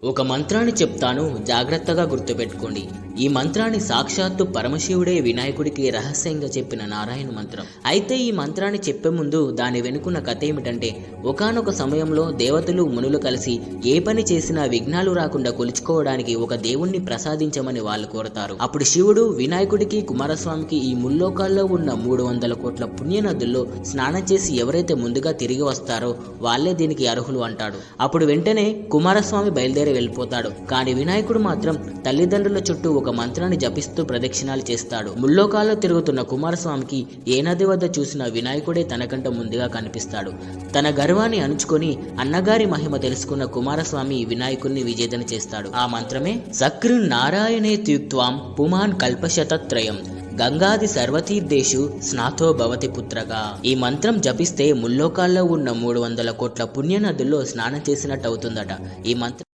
ఒక మంత్రాన్ని చెప్తాను, జాగ్రత్తగా గుర్తుపెట్టుకోండి. ఈ మంత్రాన్ని సాక్షాత్తు పరమశివుడే వినాయకుడికి రహస్యంగా చెప్పిన నారాయణ మంత్రం. అయితే ఈ మంత్రాన్ని చెప్పే ముందు దాని వెనుకున్న కథ ఏమిటంటే, ఒకానొక సమయంలో దేవతలు మునులు కలిసి ఏ పని చేసినా విఘ్నాలు రాకుండా కొలుచుకోవడానికి ఒక దేవుణ్ణి ప్రసాదించమని వాళ్ళు కోరతారు. అప్పుడు శివుడు వినాయకుడికి కుమారస్వామికి ఈ ముల్లోకాల్లో ఉన్న 300 కోట్ల పుణ్యనదుల్లో స్నానం చేసి ఎవరైతే ముందుగా తిరిగి వస్తారో వాళ్ళే దీనికి అర్హులు అంటాడు. అప్పుడు వెంటనే కుమారస్వామి బయలుదేరి వెళ్ళిపోతాడు. కానీ వినాయకుడు మాత్రం తల్లిదండ్రుల చుట్టూ ఒక మంత్రాన్ని జపిస్తూ ప్రదక్షిణాలు చేస్తాడు. ముల్లోకాల్లో తిరుగుతున్న కుమారస్వామికి ఏ నది వద్ద చూసిన వినాయకుడే తనకంట ముందుగా కనిపిస్తాడు. తన గర్వాన్ని అణుచుకొని అన్నగారి మహిమ తెలుసుకున్న కుమారస్వామి వినాయకుడిని విజేతన చేస్తాడు. ఆ మంత్రమే సకృ నారాయణే త్యుక్త్వాం పుమాన్ కల్పశతత్రయం గంగాది సర్వతీర్థేషు స్నాతో భవతి పుత్రగా. ఈ మంత్రం జపిస్తే ముల్లోకాల్లో ఉన్న 300 కోట్ల పుణ్య నదుల్లో స్నానం చేసినట్టు అవుతుందట. ఈ మంత్రం